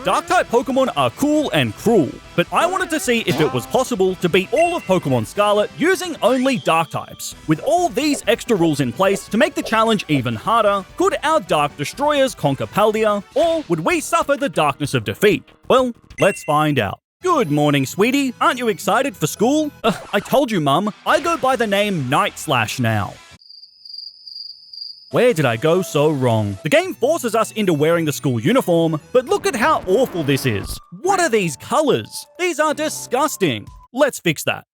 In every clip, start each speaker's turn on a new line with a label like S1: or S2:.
S1: Dark-type Pokemon are cool and cruel, but I wanted to see if it was possible to beat all of Pokémon Scarlet using only Dark types. With all these extra rules in place to make the challenge even harder, could our Dark Destroyers conquer Paldea, or would we suffer the darkness of defeat? Well, let's find out. Good morning, sweetie. Aren't you excited for school? I told you, Mum. I go by the name Nightslash now. Where did I go so wrong? The game forces us into wearing the school uniform, but look at how awful this is. What are these colors? These are disgusting. Let's fix that.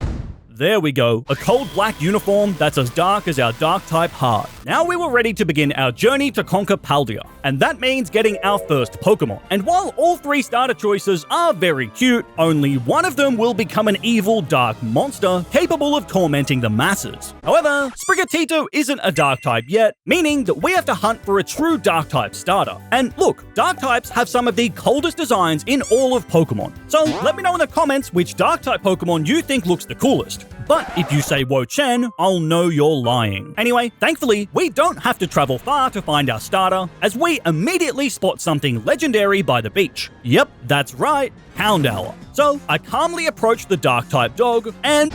S1: There we go, a cold black uniform that's as dark as our Dark-type heart. Now we were ready to begin our journey to conquer Paldea, and that means getting our first Pokemon. And while all three starter choices are very cute, only one of them will become an evil dark monster capable of tormenting the masses. However, Sprigatito isn't a Dark-type yet, meaning that we have to hunt for a true Dark-type starter. And look, Dark-types have some of the coldest designs in all of Pokemon. So let me know in the comments which Dark-type Pokemon you think looks the coolest. But if you say Wo-Chen, I'll know you're lying. Anyway, thankfully, we don't have to travel far to find our starter, as we immediately spot something legendary by the beach. Yep, that's right, Houndour. So I calmly approach the Dark-type dog and...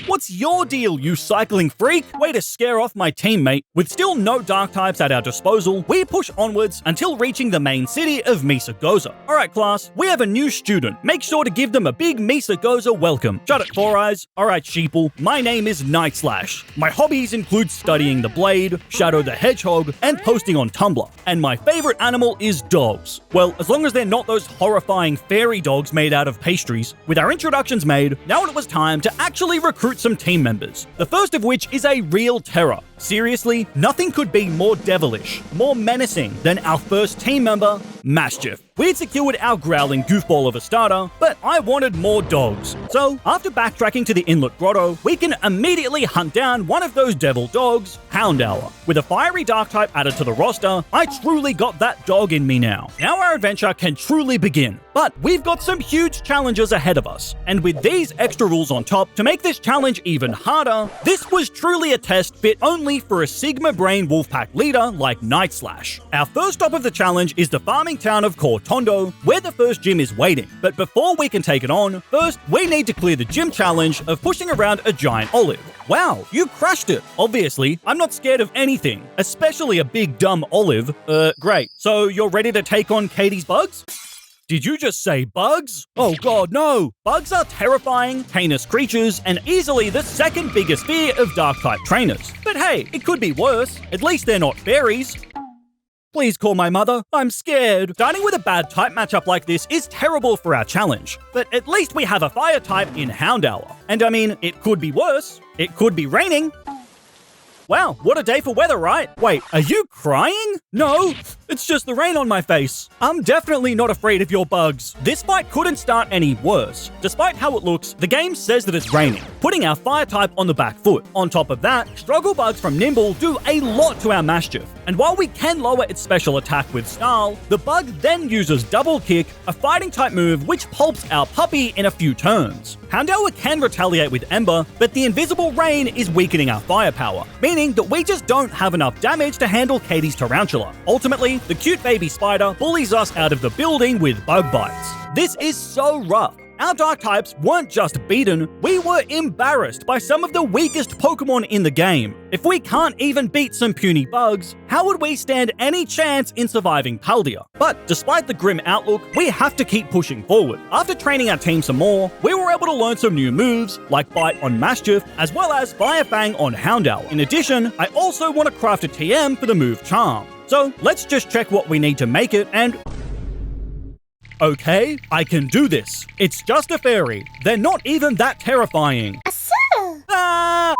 S1: what's your deal, you cycling freak? Way to scare off my teammate. With still no dark types at our disposal, we push onwards until reaching the main city of Misagoza. Alright class, we have a new student. Make sure to give them a big Misagoza welcome. Shut it, Four Eyes. Alright sheeple, my name is Nightslash. My hobbies include studying the Blade, Shadow the Hedgehog, and posting on Tumblr. And my favorite animal is dogs. Well, as long as they're not those horrifying fairy dogs made out of pastries. With our introductions made, now it was time to actually recruit some team members, the first of which is a real terror. Seriously, nothing could be more devilish, more menacing than our first team member, Maschiff. We'd secured our growling goofball of a starter, but I wanted more dogs. So, after backtracking to the Inlet Grotto, we can immediately hunt down one of those devil dogs, Houndour. With a fiery dark type added to the roster, I truly got that dog in me now. Now our adventure can truly begin. But we've got some huge challenges ahead of us. And with these extra rules on top to make this challenge even harder, this was truly a test fit only for a Sigma Brain Wolfpack leader like Nightslash. Our first stop of the challenge is the farming town of Cortondo, where the first gym is waiting. But before we can take it on, first we need to clear the gym challenge of pushing around a giant olive. Wow, you crushed it! Obviously, I'm not scared of anything, especially a big dumb olive. Great. So you're ready to take on Katie's bugs? Did you just say bugs? Oh god, no! Bugs are terrifying, heinous creatures, and easily the second biggest fear of Dark-type trainers. But hey, it could be worse. At least they're not fairies. Please call my mother. I'm scared. Starting with a bad type matchup like this is terrible for our challenge. But at least we have a fire type in Houndour. And I mean, it could be worse. It could be raining. Wow, what a day for weather, right? Wait, are you crying? No, it's just the rain on my face. I'm definitely not afraid of your bugs. This fight couldn't start any worse. Despite how it looks, the game says that it's raining, putting our fire type on the back foot. On top of that, struggle bugs from Nimble do a lot to our Maschiff. And while we can lower its special attack with Snarl, the bug then uses Double Kick, a fighting type move which pulps our puppy in a few turns. Houndour can retaliate with Ember, but the invisible rain is weakening our firepower, meaning that we just don't have enough damage to handle Katie's Tarantula. Ultimately, the cute baby spider bullies us out of the building with bug bites. This is so rough. Our dark types weren't just beaten, we were embarrassed by some of the weakest Pokemon in the game. If we can't even beat some puny bugs, how would we stand any chance in surviving Paldea? But despite the grim outlook, we have to keep pushing forward. After training our team some more, we were able to learn some new moves, like Bite on Maschiff, as well as Fire Fang on Houndour. In addition, I also want to craft a TM for the move Charm. So let's just check what we need to make it and... Okay, I can do this. It's just a fairy. They're not even that terrifying. Ah!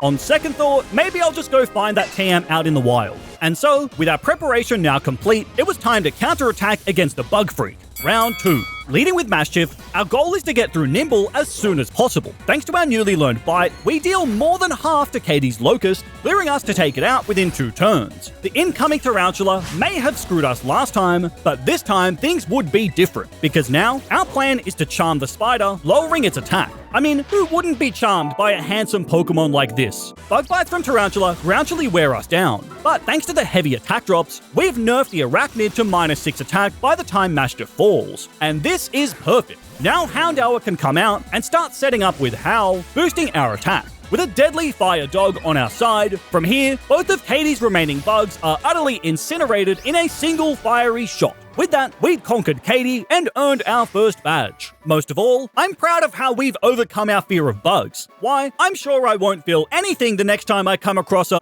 S1: On second thought, maybe I'll just go find that TM out in the wild. And so, with our preparation now complete, it was time to counterattack against the Bug Freak. Round 2. Leading with Maschiff, Our goal is to get through Nimble as soon as possible. Thanks to our newly learned bite, we deal more than half to Katie's Locust, clearing us to take it out within 2 turns. The incoming Tarantula may have screwed us last time, but this time things would be different, because now our plan is to charm the spider, lowering its attack. I mean, who wouldn't be charmed by a handsome Pokemon like this? Bug bites from Tarantula gradually wear us down, but thanks to the heavy attack drops, we've nerfed the Arachnid to -6 attack by the time Mastiff falls. And this is perfect. Now Houndour can come out and start setting up with Howl, boosting our attack. With a deadly fire dog on our side, from here, both of Katie's remaining bugs are utterly incinerated in a single fiery shot. With that, we'd conquered Katie and earned our first badge. Most of all, I'm proud of how we've overcome our fear of bugs. Why? I'm sure I won't feel anything the next time I come across a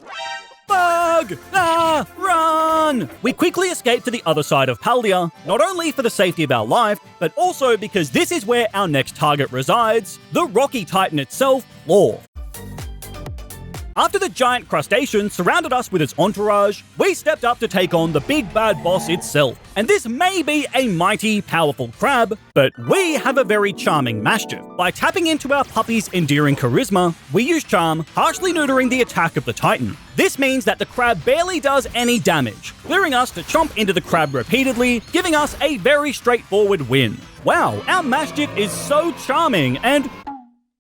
S1: bug! Ah, run! We quickly escape to the other side of Paldea, not only for the safety of our life, but also because this is where our next target resides, the Rocky Titan itself, Lore. After the giant crustacean surrounded us with its entourage, we stepped up to take on the big bad boss itself. And this may be a mighty, powerful crab, but we have a very charming Mastiff. By tapping into our puppy's endearing charisma, we use Charm, harshly neutering the attack of the Titan. This means that the crab barely does any damage, clearing us to chomp into the crab repeatedly, giving us a very straightforward win. Wow, our Mastiff is so charming and...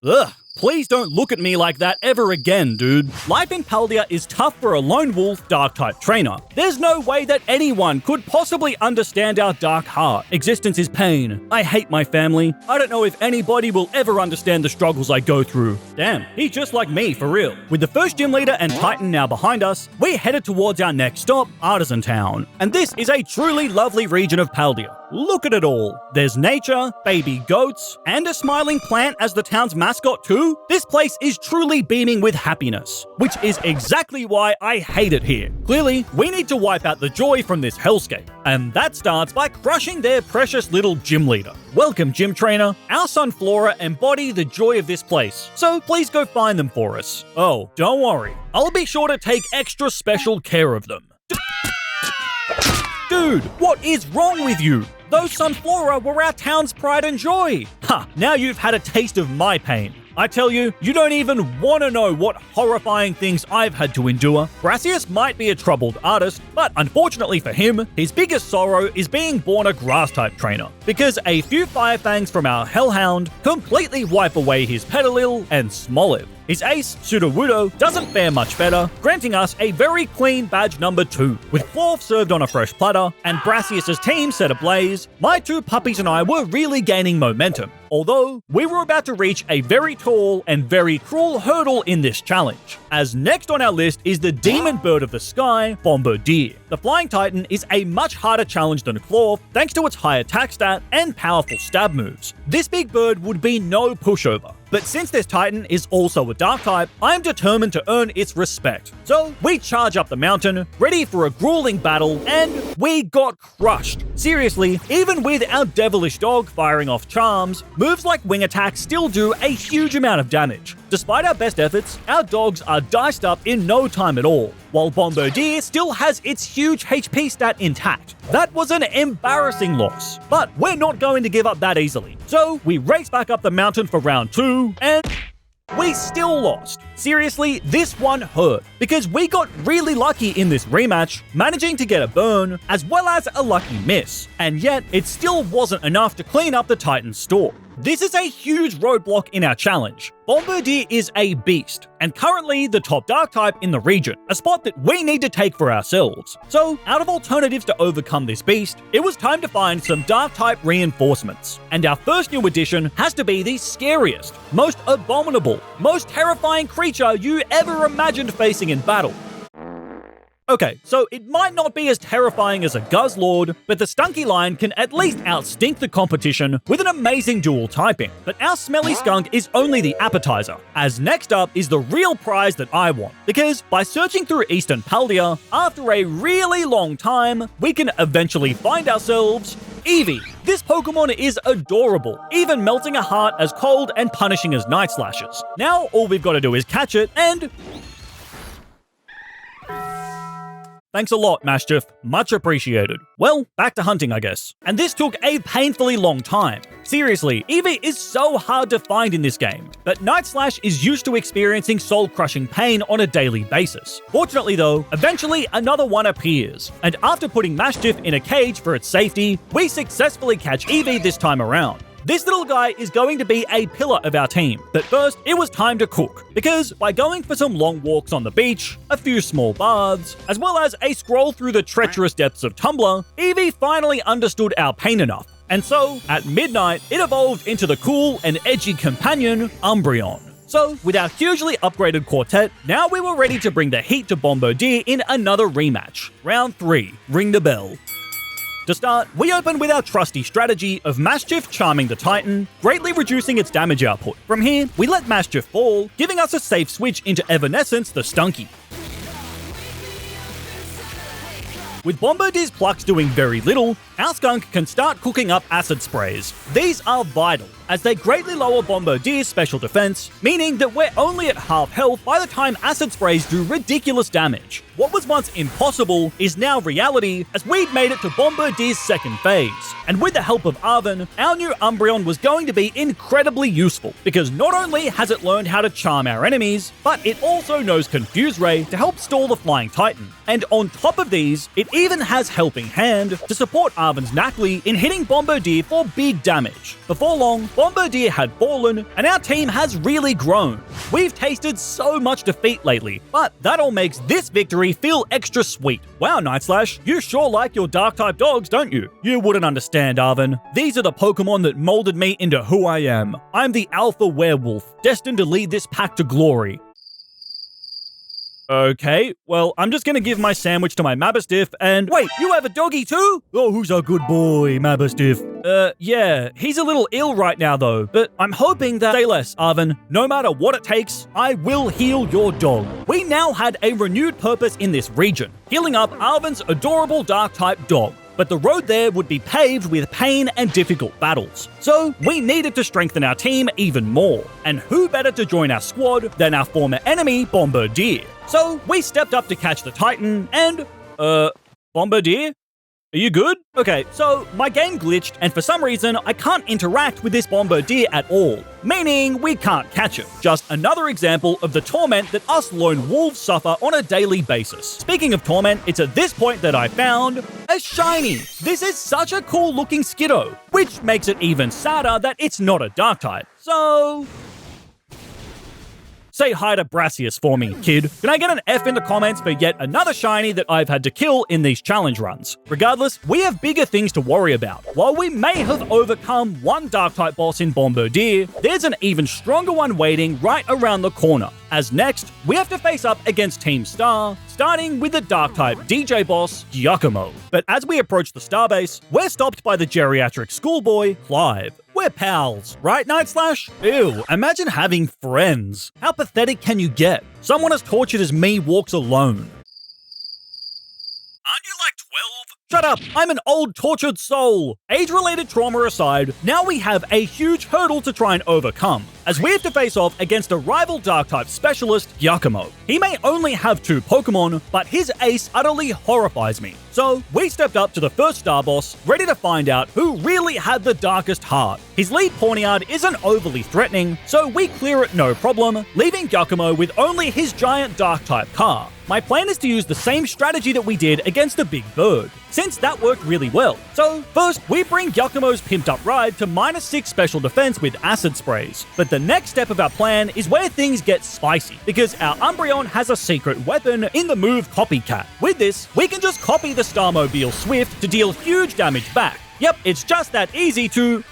S1: ugh. Please don't look at me like that ever again, dude. Life in Paldea is tough for a lone wolf Dark-type trainer. There's no way that anyone could possibly understand our dark heart. Existence is pain. I hate my family. I don't know if anybody will ever understand the struggles I go through. Damn, he's just like me, for real. With the first gym leader and Titan now behind us, we're headed towards our next stop, Artisan Town. And this is a truly lovely region of Paldea. Look at it all. There's nature, baby goats, and a smiling plant as the town's mascot too. This place is truly beaming with happiness, which is exactly why I hate it here. Clearly, we need to wipe out the joy from this hellscape, and that starts by crushing their precious little gym leader. Welcome, gym trainer. Our Sunflora embody the joy of this place, so please go find them for us. Oh, don't worry. I'll be sure to take extra special care of them. Dude, what is wrong with you? Those Sunflora were our town's pride and joy. Ha, now you've had a taste of my pain. I tell you, you don't even want to know what horrifying things I've had to endure. Brassius might be a troubled artist, but unfortunately for him, his biggest sorrow is being born a grass-type trainer, because a few Firefangs from our Hellhound completely wipe away his Petalil and Smoliv. His ace, Sudowoodo, doesn't fare much better, granting us a very clean badge number 2. With Clorf served on a fresh platter, and Brassius' team set ablaze, my 2 puppies and I were really gaining momentum. Although, we were about to reach a very tall and very cruel hurdle in this challenge, as next on our list is the demon bird of the sky, Bombardier. The Flying Titan is a much harder challenge than Clorf, thanks to its high attack stat and powerful stab moves. This big bird would be no pushover. But since this Titan is also a Dark type, I am determined to earn its respect. So we charge up the mountain, ready for a grueling battle, and we got crushed. Seriously, even with our devilish dog firing off charms, moves like wing attack still do a huge amount of damage. Despite our best efforts, our dogs are diced up in no time at all, while Bombardier still has its huge HP stat intact. That was an embarrassing loss, but we're not going to give up that easily. So we race back up the mountain for round 2, and we still lost. Seriously, this one hurt, because we got really lucky in this rematch, managing to get a burn, as well as a lucky miss, and yet it still wasn't enough to clean up the Titan's store. This is a huge roadblock in our challenge. Bombardier is a beast, and currently the top Dark type in the region, a spot that we need to take for ourselves. So, out of alternatives to overcome this beast, it was time to find some Dark type reinforcements. And our first new addition has to be the scariest, most abominable, most terrifying creature you ever imagined facing in battle. Okay, so it might not be as terrifying as a Guzzlord, but the Stunky Lion can at least outstink the competition with an amazing dual typing. But our Smelly Skunk is only the appetizer, as next up is the real prize that I want. Because by searching through Eastern Paldea, after a really long time, we can eventually find ourselves Eevee. This Pokemon is adorable, even melting a heart as cold and punishing as Night Slashes. Now all we've got to do is catch it and Thanks a lot, Mashchief. Much appreciated. Well, back to hunting, I guess. And this took a painfully long time. Seriously, Eevee is so hard to find in this game, but Night Slash is used to experiencing soul-crushing pain on a daily basis. Fortunately though, eventually another one appears, and after putting Mashchief in a cage for its safety, we successfully catch Eevee this time around. This little guy is going to be a pillar of our team, but first it was time to cook, because by going for some long walks on the beach, a few small baths, as well as a scroll through the treacherous depths of Tumblr, Eevee finally understood our pain enough. And so, at midnight, it evolved into the cool and edgy companion, Umbreon. So, with our hugely upgraded quartet, now we were ready to bring the heat to Bombardier in another rematch. Round 3, ring the bell. To start, we open with our trusty strategy of Mashchief charming the Titan, greatly reducing its damage output. From here, we let Mashchief fall, giving us a safe switch into Evanescence the Stunky. With Bombardier's plucks doing very little, our skunk can start cooking up acid sprays. These are vital, as they greatly lower Bombardier's special defense, meaning that we're only at half health by the time acid sprays do ridiculous damage. What was once impossible is now reality, as we'd made it to Bombardier's second phase. And with the help of Arven, our new Umbreon was going to be incredibly useful, because not only has it learned how to charm our enemies, but it also knows Confuse Ray to help stall the Flying Titan. And on top of these, it even has Helping Hand to support Arven's Knackley in hitting Bombardier for big damage. Before long, Bombardier had fallen, and our team has really grown. We've tasted so much defeat lately, but that all makes this victory feel extra sweet. Wow, Night Slash, you sure like your Dark-type dogs, don't you? You wouldn't understand, Arven. These are the Pokemon that molded me into who I am. I'm the alpha werewolf, destined to lead this pack to glory. Okay, well, I'm just gonna give my sandwich to my Mabastiff and— Wait, you have a doggy too? Oh, who's a good boy, Mabastiff? Yeah, he's a little ill right now though, but I'm hoping that— Say less, Arven. No matter what it takes, I will heal your dog. We now had a renewed purpose in this region, healing up Arven's adorable Dark-type dog. But the road there would be paved with pain and difficult battles. So we needed to strengthen our team even more. And who better to join our squad than our former enemy, Bombardier? So we stepped up to catch the Titan and— Bombardier? Are you good? Okay, so my game glitched, and for some reason, I can't interact with this Bombardier at all. Meaning, we can't catch it. Just another example of the torment that us lone wolves suffer on a daily basis. Speaking of torment, it's at this point that I found a shiny. This is such a cool looking Skiddo, which makes it even sadder that it's not a dark type. So— Say hi to Brassius for me, kid. Can I get an F in the comments for yet another shiny that I've had to kill in these challenge runs? Regardless, we have bigger things to worry about. While we may have overcome one Dark-type boss in Bombardier, there's an even stronger one waiting right around the corner. As next, we have to face up against Team Star, starting with the Dark-type DJ boss, Giacomo. But as we approach the starbase, we're stopped by the geriatric schoolboy, Clive. We're pals, right, Night Slash? Ew, imagine having friends. How pathetic can you get? Someone as tortured as me walks alone. Aren't you like 12? Shut up, I'm an old tortured soul. Age-related trauma aside, now we have a huge hurdle to try and overcome, as we have to face off against a rival Dark-type specialist, Giacomo. He may only have 2 Pokemon, but his ace utterly horrifies me. So, we stepped up to the first star boss, ready to find out who really had the darkest heart. His lead Pawniard isn't overly threatening, so we clear it no problem, leaving Giacomo with only his giant Dark-type car. My plan is to use the same strategy that we did against the Big Bird, since that worked really well. So, first, we bring Giacomo's pimped-up ride to -6 special defense with acid sprays. But the next step of our plan is where things get spicy, because our Umbreon has a secret weapon in the move Copycat. With this, we can just copy the Starmobile Swift to deal huge damage back. Yep, it's just that easy to—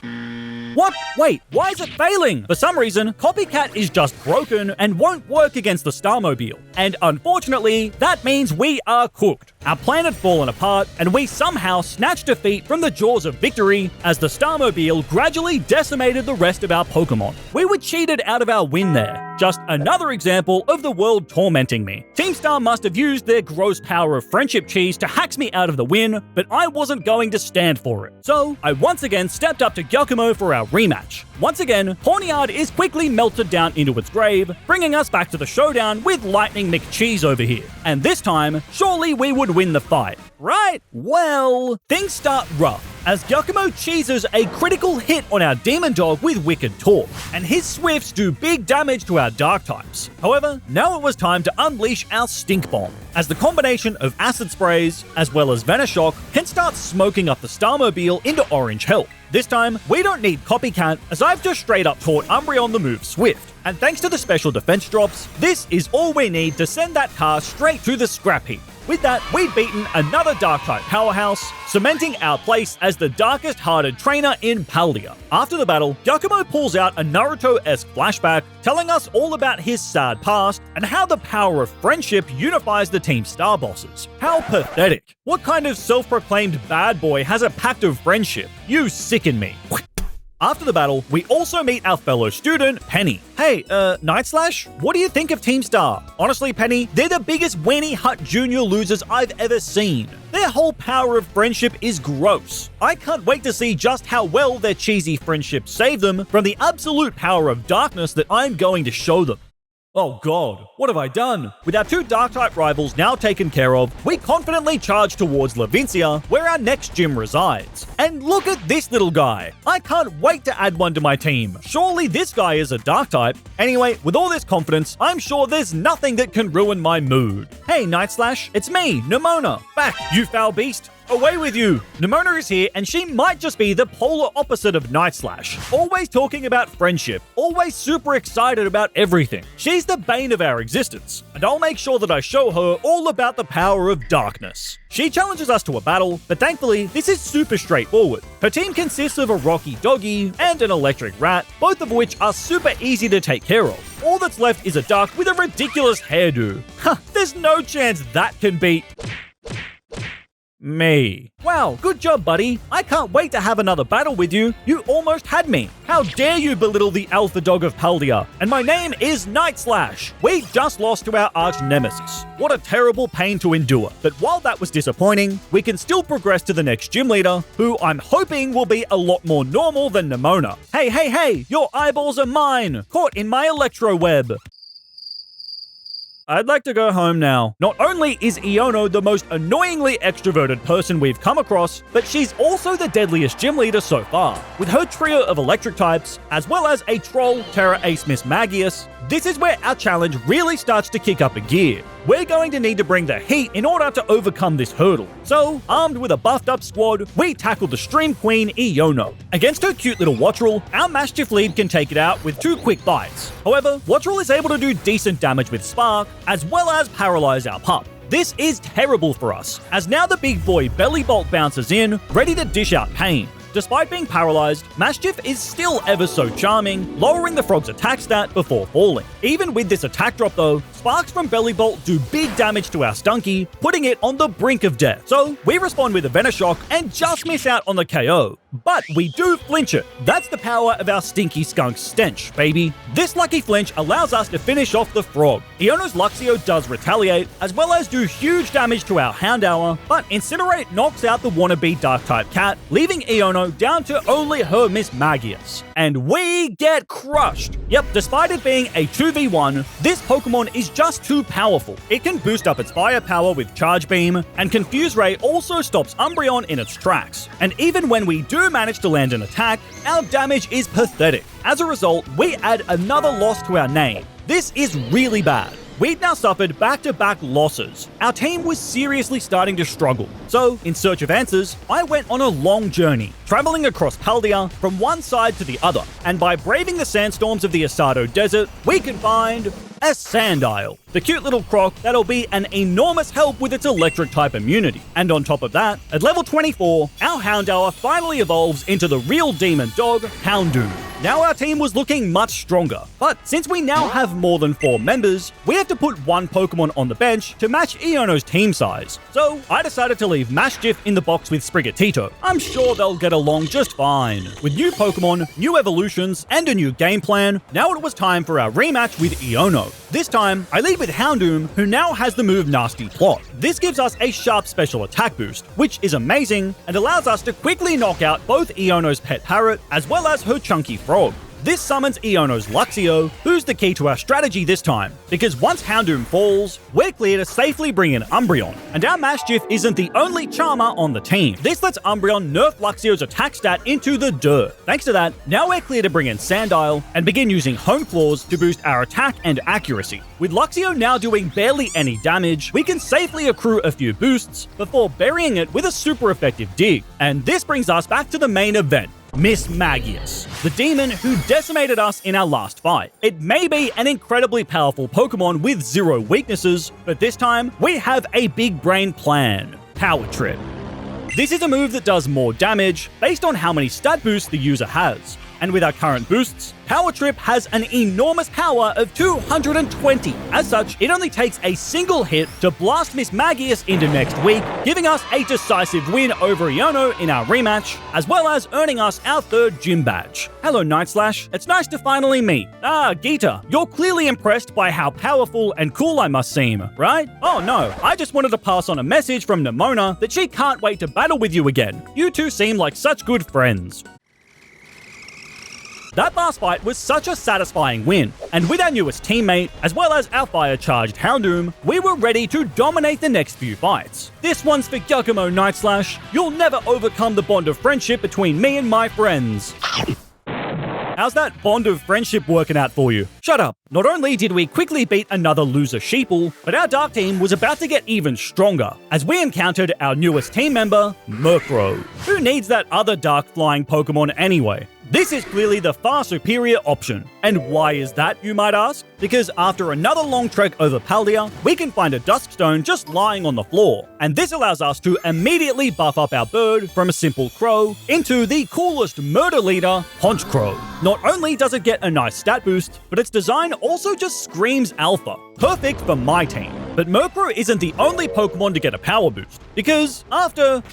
S1: What? Wait, why is it failing? For some reason, Copycat is just broken and won't work against the Starmobile. And unfortunately, that means we are cooked. Our plan had fallen apart, and we somehow snatched defeat from the jaws of victory as the Starmobile gradually decimated the rest of our Pokemon. We were cheated out of our win there. Just another example of the world tormenting me. Team Star must have used their gross power of friendship cheese to hack me out of the win, but I wasn't going to stand for it. So, I once again stepped up to Giacomo for our rematch. Once again, Pawniard is quickly melted down into its grave, bringing us back to the showdown with lightning King McCheese over here. And this time, surely we would win the fight, right? Well, things start rough as Giacomo cheeses a critical hit on our Demon Dog with Wicked Talk, and his Swifts do big damage to our Dark types. However, now it was time to unleash our Stink Bomb, as the combination of Acid Sprays as well as Venoshock can start smoking up the Starmobile into orange hell. This time, we don't need Copycat, as I've just straight up taught Umbreon the move Swift. And thanks to the special defense drops, this is all we need to send that car straight to the scrap heap. With that, we've beaten another Dark-type powerhouse, cementing our place as the darkest-hearted trainer in Paldea. After the battle, Giacomo pulls out a Naruto-esque flashback, telling us all about his sad past and how the power of friendship unifies the Team Star bosses. How pathetic. What kind of self-proclaimed bad boy has a pact of friendship? You sicken me. After the battle, we also meet our fellow student, Penny. Hey, Night Slash, what do you think of Team Star? Honestly, Penny, they're the biggest Weenie Hut Junior losers I've ever seen. Their whole power of friendship is gross. I can't wait to see just how well their cheesy friendship saved them from the absolute power of darkness that I'm going to show them. Oh god, what have I done? With our two Dark-type rivals now taken care of, we confidently charge towards Levincia, where our next gym resides. And look at this little guy. I can't wait to add one to my team. Surely this guy is a Dark-type. Anyway, with all this confidence, I'm sure there's nothing that can ruin my mood. Hey Night Slash, it's me, Nemona. Back, you foul beast. Away with you! Nemona is here, and she might just be the polar opposite of Night Slash. Always talking about friendship, always super excited about everything. She's the bane of our existence, and I'll make sure that I show her all about the power of darkness. She challenges us to a battle, but thankfully, this is super straightforward. Her team consists of a Rocky Doggy and an Electric Rat, both of which are super easy to take care of. All that's left is a duck with a ridiculous hairdo. There's no chance that can beat me. Wow, good job, buddy. I can't wait to have another battle with you. You almost had me. How dare you belittle the alpha dog of Paldea? And my name is Night Slash. We just lost to our arch nemesis. What a terrible pain to endure. But while that was disappointing, we can still progress to the next gym leader, who I'm hoping will be a lot more normal than Nemona. Hey, your eyeballs are mine, caught in my electro web. I'd like to go home now. Not only is Iono the most annoyingly extroverted person we've come across, but she's also the deadliest gym leader so far. With her trio of electric types, as well as a troll, Terra Ace Miss Magius, this is where our challenge really starts to kick up a gear. We're going to need to bring the heat in order to overcome this hurdle. So, armed with a buffed up squad, we tackle the Stream Queen Iono. Against her cute little Wattrel, our Maschiff lead can take it out with 2 quick bites. However, Wattrel is able to do decent damage with Spark, as well as paralyze our pup. This is terrible for us, as now the big boy Belly Bolt bounces in, ready to dish out pain. Despite being paralyzed, Maschiff is still ever so charming, lowering the frog's attack stat before falling. Even with this attack drop though, sparks from Belly Bolt do big damage to our Stunky, putting it on the brink of death. So we respond with a Venoshock and just miss out on the KO. But we do flinch it. That's the power of our stinky skunk stench, baby. This lucky flinch allows us to finish off the frog. Iono's Luxio does retaliate, as well as do huge damage to our Houndour, but Incinerate knocks out the wannabe Dark-type cat, leaving Iono down to only her Miss Magius. And we get crushed. Yep, despite it being a 2v1, this Pokemon is just too powerful. It can boost up its firepower with Charge Beam, and Confuse Ray also stops Umbreon in its tracks. And even when we do manage to land an attack, our damage is pathetic. As a result, we add another loss to our name. This is really bad. We'd now suffered back-to-back losses. Our team was seriously starting to struggle. So, in search of answers, I went on a long journey, traveling across Paldea from one side to the other. And by braving the sandstorms of the Asado Desert, we could find a Sandile, the cute little croc that'll be an enormous help with its electric type immunity. And on top of that, at level 24, our Houndour finally evolves into the real demon dog, Houndoom. Now our team was looking much stronger, but since we now have more than 4 members, we have to put one Pokemon on the bench to match Iono's team size. So I decided to leave Maschiff in the box with Sprigatito. I'm sure they'll get along just fine. With new Pokemon, new evolutions, and a new game plan, now it was time for our rematch with Iono. This time, I lead with Houndoom, who now has the move Nasty Plot. This gives us a sharp special attack boost, which is amazing and allows us to quickly knock out both Iono's pet parrot as well as her chunky frog. this summons Iono's Luxio, who's the key to our strategy this time, because once Houndoom falls, we're clear to safely bring in Umbreon, and our Maschiff isn't the only Charmer on the team. This lets Umbreon nerf Luxio's attack stat into the dirt. Thanks to that, now we're clear to bring in Sandile and begin using Hone Claws to boost our attack and accuracy. With Luxio now doing barely any damage, we can safely accrue a few boosts before burying it with a super effective dig. And this brings us back to the main event. Mismagius, the demon who decimated us in our last fight. It may be an incredibly powerful Pokemon with 0 weaknesses, but this time we have a big brain plan. Power Trip. This is a move that does more damage based on how many stat boosts the user has. And with our current boosts, Power Trip has an enormous power of 220. As such, it only takes a single hit to blast Mismagius into next week, giving us a decisive win over Iono in our rematch, as well as earning us our 3rd gym badge. Hello, Night Slash. It's nice to finally meet. Ah, Geeta, you're clearly impressed by how powerful and cool I must seem, right? Oh no, I just wanted to pass on a message from Nemona that she can't wait to battle with you again. You two seem like such good friends. That last fight was such a satisfying win, and with our newest teammate, as well as our fire-charged Houndoom, we were ready to dominate the next few fights. This one's for Giacomo, Night Slash. You'll never overcome the bond of friendship between me and my friends. How's that bond of friendship working out for you? Shut up. Not only did we quickly beat another loser sheeple, but our Dark team was about to get even stronger, as we encountered our newest team member, Murkrow. Who needs that other Dark flying Pokemon anyway? This is clearly the far superior option. And why is that, you might ask? Because after another long trek over Paldea, we can find a Duskstone just lying on the floor. And this allows us to immediately buff up our bird from a simple crow into the coolest murder leader, Honchkrow. Not only does it get a nice stat boost, but its design also just screams alpha. Perfect for my team. But Murkrow isn't the only Pokemon to get a power boost, because after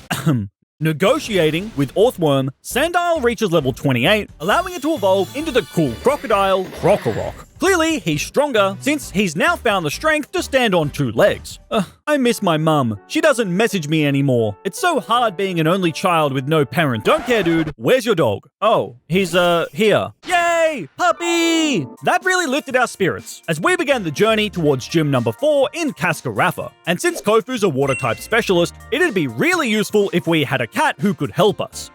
S1: negotiating with Orthworm, Sandile reaches level 28, allowing it to evolve into the cool crocodile, Krokorok. Clearly, he's stronger since he's now found the strength to stand on 2 legs. I miss my mum. She doesn't message me anymore. It's so hard being an only child with no parent. Don't care, dude. Where's your dog? Oh, he's, here. Yay! Puppy! That really lifted our spirits as we began the journey towards gym number 4 in Cascarapha. And since Kofu's a water-type specialist, it'd be really useful if we had a cat who could help us.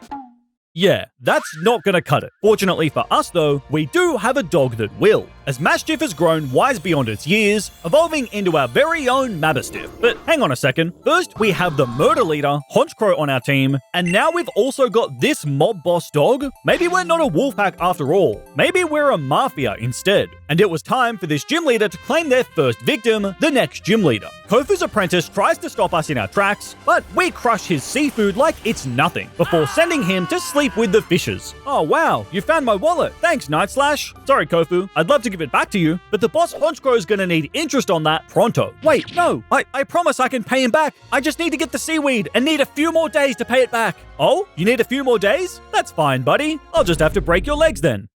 S1: Yeah, that's not gonna cut it. Fortunately for us though, we do have a dog that will, as Maschiff has grown wise beyond its years, evolving into our very own Mabastiff. But hang on a second, first we have the murder leader, Honchkrow, on our team, and now we've also got this mob boss dog? Maybe we're not a wolf pack after all. Maybe we're a mafia instead. And it was time for this gym leader to claim their first victim, the next gym leader. Kofu's apprentice tries to stop us in our tracks, but we crush his seafood like it's nothing, before sending him to sleep with the fishes. Oh wow, you found my wallet. Thanks, Night Slash. Sorry, Kofu. I'd love to give it back to you, but the boss Honchkrow is gonna need interest on that pronto. Wait, no, I promise I can pay him back. I just need to get the seaweed and need a few more days to pay it back. Oh, you need a few more days? That's fine, buddy. I'll just have to break your legs then.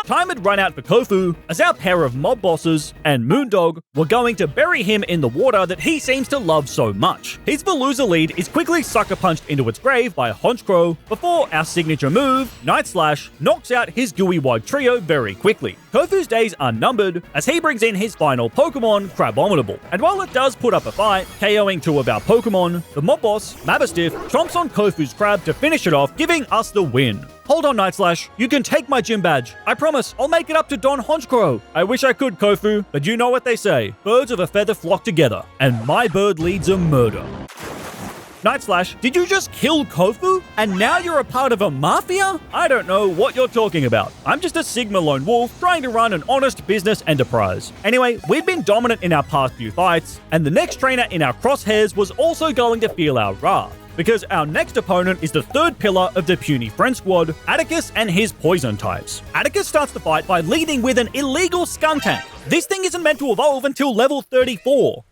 S1: Time had run out for Kofu, as our pair of mob bosses and Moondog were going to bury him in the water that he seems to love so much. His Veluza lead is quickly sucker punched into its grave by Honchkrow before our signature move, Night Slash, knocks out his gooey-wide trio very quickly. Kofu's days are numbered as he brings in his final Pokemon, Crabominable. And while it does put up a fight, KOing 2 of our Pokemon, the mob boss, Mabastiff, chomps on Kofu's crab to finish it off, giving us the win. Hold on, Night Slash. You can take my gym badge. I promise, I'll make it up to Don Honchkrow. I wish I could, Kofu, but you know what they say. Birds of a feather flock together, and my bird leads a murder. Night Slash, did you just kill Kofu? And now you're a part of a mafia? I don't know what you're talking about. I'm just a Sigma lone wolf trying to run an honest business enterprise. Anyway, we've been dominant in our past few fights, and the next trainer in our crosshairs was also going to feel our wrath, because our next opponent is the 3rd pillar of the puny friend squad, Atticus and his poison types. Atticus starts the fight by leading with an illegal Skuntank. This thing isn't meant to evolve until level 34.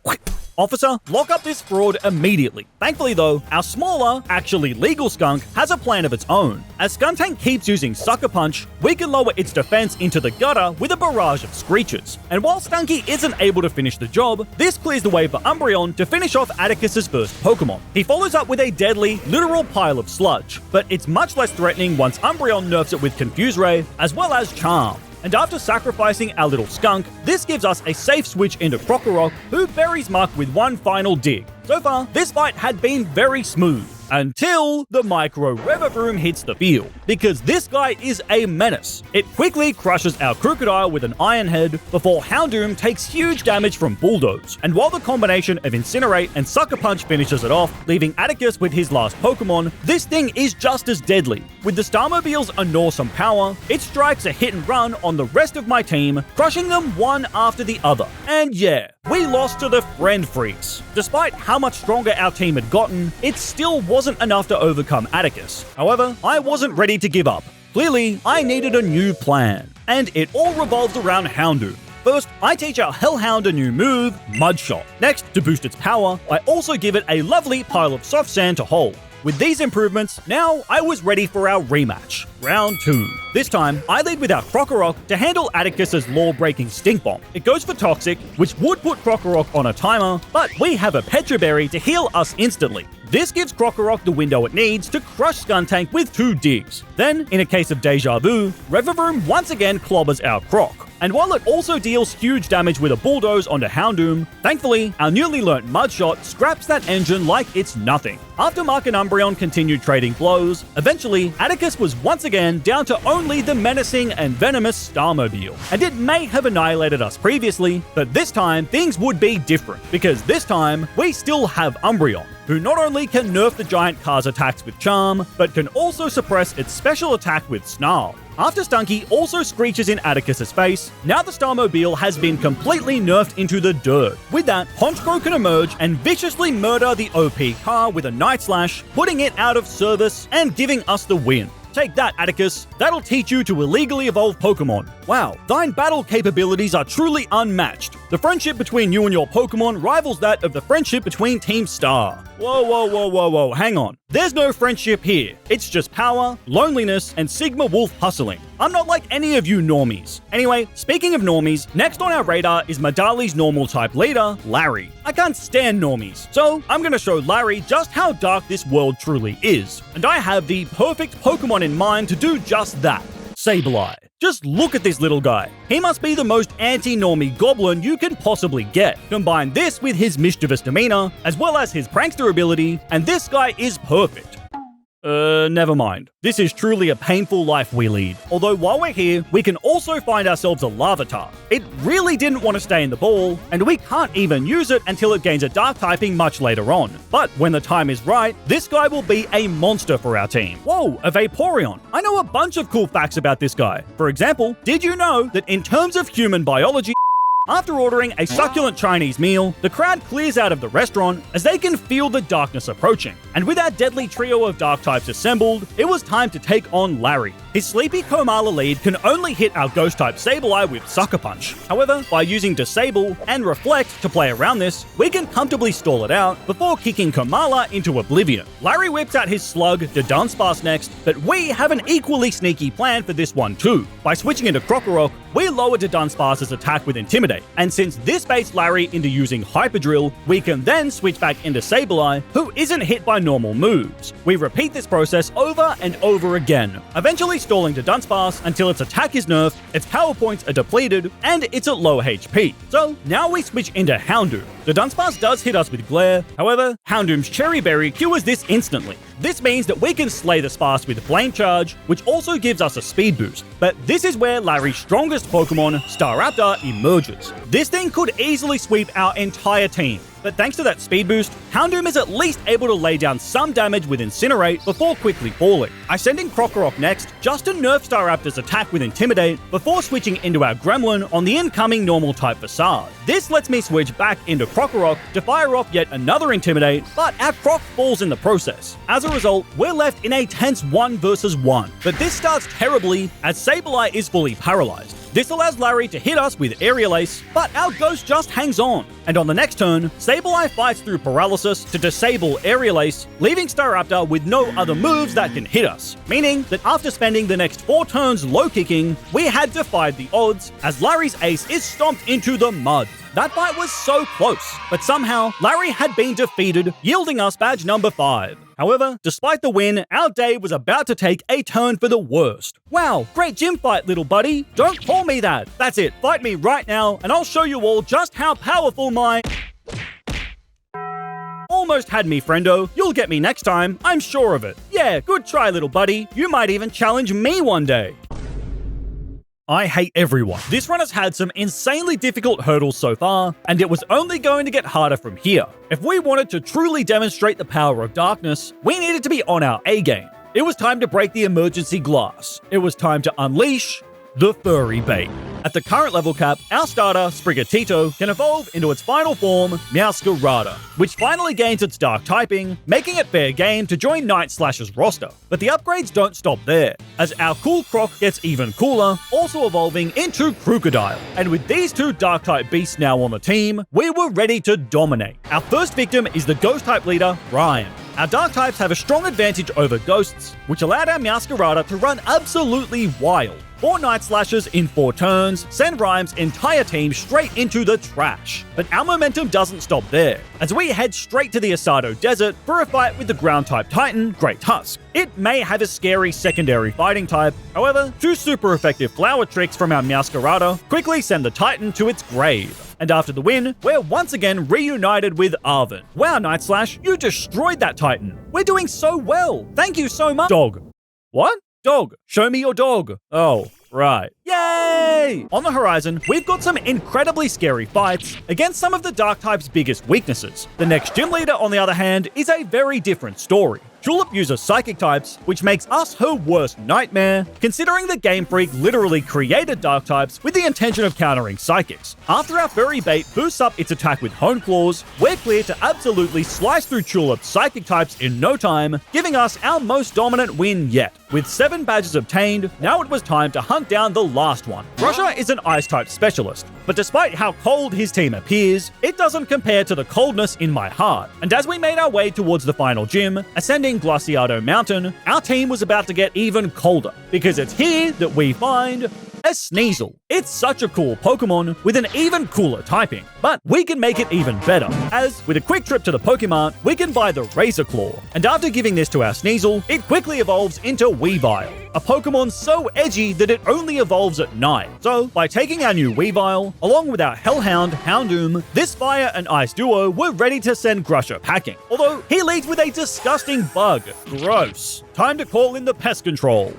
S1: Officer, lock up this fraud immediately. Thankfully though, our smaller, actually legal skunk has a plan of its own. As Skuntank keeps using Sucker Punch, we can lower its defense into the gutter with a barrage of screeches. And while Stunky isn't able to finish the job, this clears the way for Umbreon to finish off Atticus's first Pokemon. He follows up with a deadly, literal pile of sludge, but it's much less threatening once Umbreon nerfs it with Confuse Ray, as well as Charm. And after sacrificing our little skunk, this gives us a safe switch into Krokorok, who buries Muck with one final dig. So far, this fight had been very smooth, until the Micro Revavroom hits the field, because this guy is a menace. It quickly crushes our Crocodile with an Iron Head before Houndoom takes huge damage from Bulldoze, and while the combination of Incinerate and Sucker Punch finishes it off, leaving Atticus with his last Pokemon, this thing is just as deadly. With the Starmobile's awesome power, it strikes a hit and run on the rest of my team, crushing them one after the other. And yeah, we lost to the Friend Freaks. Despite how much stronger our team had gotten, it still wasn't enough to overcome Atticus. However, I wasn't ready to give up. Clearly, I needed a new plan, and it all revolves around Houndoom. First, I teach our Hellhound a new move, Mud Shot. Next, to boost its power, I also give it a lovely pile of soft sand to hold. With these improvements, now I was ready for our rematch. Round 2. This time, I lead with our Krokorok to handle Atticus's law-breaking Stink Bomb. It goes for Toxic, which would put Krokorok on a timer, but we have a Petra Berry to heal us instantly. This gives Krokorok the window it needs to crush Skuntank with 2 digs. Then, in a case of Deja Vu, Revavroom once again clobbers our Croc. And while it also deals huge damage with a Bulldoze onto Houndoom, thankfully, our newly learnt Mud Shot scraps that engine like it's nothing. After Mark and Umbreon continued trading blows, eventually, Atticus was once again down to only the menacing and venomous Starmobile. And it may have annihilated us previously, but this time, things would be different, because this time, we still have Umbreon, who not only can nerf the giant car's attacks with Charm, but can also suppress its special attack with Snarl. After Stunky also screeches in Atticus's face, now the Starmobile has been completely nerfed into the dirt. With that, Honchkrow can emerge and viciously murder the OP car with a Night Slash, putting it out of service and giving us the win. Take that, Atticus. That'll teach you to illegally evolve Pokemon. Wow, thine battle capabilities are truly unmatched. The friendship between you and your Pokemon rivals that of the friendship between Team Star. Whoa, hang on. There's no friendship here. It's just power, loneliness, and Sigma Wolf hustling. I'm not like any of you normies. Anyway, speaking of normies, next on our radar is Medali's normal type leader, Larry. I can't stand normies, so I'm gonna show Larry just how dark this world truly is. And I have the perfect Pokemon in mind to do just that. Sableye. Just look at this little guy. He must be the most anti-normie goblin you can possibly get. Combine this with his mischievous demeanor, as well as his prankster ability, and this guy is perfect. Never mind. This is truly a painful life we lead. Although while we're here, we can also find ourselves a Larvitar. It really didn't want to stay in the ball, and we can't even use it until it gains a dark typing much later on. But when the time is right, this guy will be a monster for our team. Whoa, a Vaporeon. I know a bunch of cool facts about this guy. For example, did you know that in terms of human biology, after ordering a succulent Chinese meal, the crowd clears out of the restaurant as they can feel the darkness approaching. And with our deadly trio of dark types assembled, it was time to take on Larry. His sleepy Komala lead can only hit our ghost type Sableye with Sucker Punch. However, by using Disable and Reflect to play around this, we can comfortably stall it out before kicking Komala into oblivion. Larry whips out his slug, the Dunsparce next, but we have an equally sneaky plan for this one too. By switching into Krokorok, we lower the Dunsparce's attack with Intimidate, and since this based Larry into using Hyper Drill, we can then switch back into Sableye, who isn't hit by normal moves. We repeat this process over and over again, eventually stalling to Dunsparce until its attack is nerfed, its power points are depleted, and it's at low HP. So now we switch into Houndoom. The Dunsparce does hit us with Glare, however, Houndoom's Cherry Berry cures this instantly. This means that we can slay the Sparse with Flame Charge, which also gives us a speed boost. But this is where Larry's strongest Pokemon, Staraptor, emerges. This thing could easily sweep our entire team. But thanks to that speed boost, Houndoom is at least able to lay down some damage with Incinerate before quickly falling. I send in Krokorok next, just to nerf Staraptor's attack with Intimidate before switching into our Gremlin on the incoming normal type Facade. This lets me switch back into Krokorok to fire off yet another Intimidate, but our Croc falls in the process. As a result, we're left in a tense 1 versus 1. But this starts terribly as Sableye is fully paralyzed. This allows Larry to hit us with Aerial Ace, but our Ghost just hangs on. And on the next turn, Sableye fights through Paralysis to disable Aerial Ace, leaving Staraptor with no other moves that can hit us. Meaning that after spending the next 4 turns low kicking, we had defied the odds as Larry's ace is stomped into the mud. That fight was so close, but somehow Larry had been defeated, yielding us badge number 5. However, despite the win, our day was about to take a turn for the worst. Wow, great gym fight, little buddy. Don't call me that. That's it, fight me right now, and I'll show you all just how powerful my... Almost had me, friendo. You'll get me next time, I'm sure of it. Yeah, good try, little buddy. You might even challenge me one day. I hate everyone. This run has had some insanely difficult hurdles so far, and it was only going to get harder from here. If we wanted to truly demonstrate the power of darkness, we needed to be on our A game. It was time to break the emergency glass. It was time to unleash the furry bait. At the current level cap, our starter, Sprigatito, can evolve into its final form, Meowscarada, which finally gains its dark typing, making it fair game to join Night Slash's roster. But the upgrades don't stop there, as our cool Croc gets even cooler, also evolving into Crocodile. And with these 2 dark-type beasts now on the team, we were ready to dominate. Our first victim is the Ghost-type leader, Ryan. Our dark types have a strong advantage over ghosts, which allowed our Meowscarada to run absolutely wild. 4 Night Slashes in 4 turns send Rhyme's entire team straight into the trash. But our momentum doesn't stop there, as we head straight to the Asado Desert for a fight with the ground-type Titan, Great Tusk. It may have a scary secondary fighting type, however, 2 super effective flower tricks from our Meowscarada quickly send the Titan to its grave. And after the win, we're once again reunited with Arven. Wow, Night Slash, you destroyed that Titan. We're doing so well. Thank you so much. Dog. What? Dog. Show me your dog. Oh, right. Yay! On the horizon, we've got some incredibly scary fights against some of the dark type's biggest weaknesses. The next gym leader, on the other hand, is a very different story. Tulip uses psychic types, which makes us her worst nightmare, considering the Game Freak literally created dark types with the intention of countering psychics. After our furry bait boosts up its attack with Hone Claws, we're clear to absolutely slice through Tulip's psychic types in no time, giving us our most dominant win yet. With 7 badges obtained, now it was time to hunt down the last one. Crusher is an ice-type specialist, but despite how cold his team appears, it doesn't compare to the coldness in my heart. And as we made our way towards the final gym, ascending Glaciado Mountain, our team was about to get even colder, because it's here that we find a Sneasel. It's such a cool Pokemon with an even cooler typing, but we can make it even better, as with a quick trip to the Pokemart, we can buy the Razor Claw. And after giving this to our Sneasel, it quickly evolves into Weavile, a Pokemon so edgy that it only evolves at night. So, by taking our new Weavile, along with our Hellhound, Houndoom, this fire and ice duo were ready to send Crusher packing. Although, he leads with a disgusting bug. Gross. Time to call in the pest control.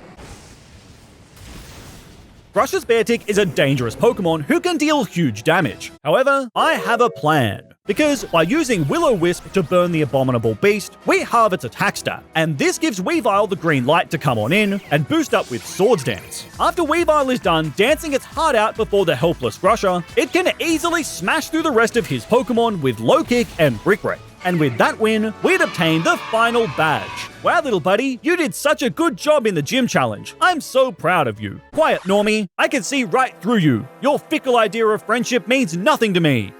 S1: Crusher's Beartic is a dangerous Pokemon who can deal huge damage. However, I have a plan. Because by using Will-O-Wisp to burn the abominable beast, we halve its attack stat, and this gives Weavile the green light to come on in and boost up with Swords Dance. After Weavile is done dancing its heart out before the helpless Crusher, it can easily smash through the rest of his Pokemon with Low Kick and Brick Break. And with that win, we'd obtained the final badge. Wow, little buddy, you did such a good job in the gym challenge. I'm so proud of you. Quiet, Normie. I can see right through you. Your fickle idea of friendship means nothing to me.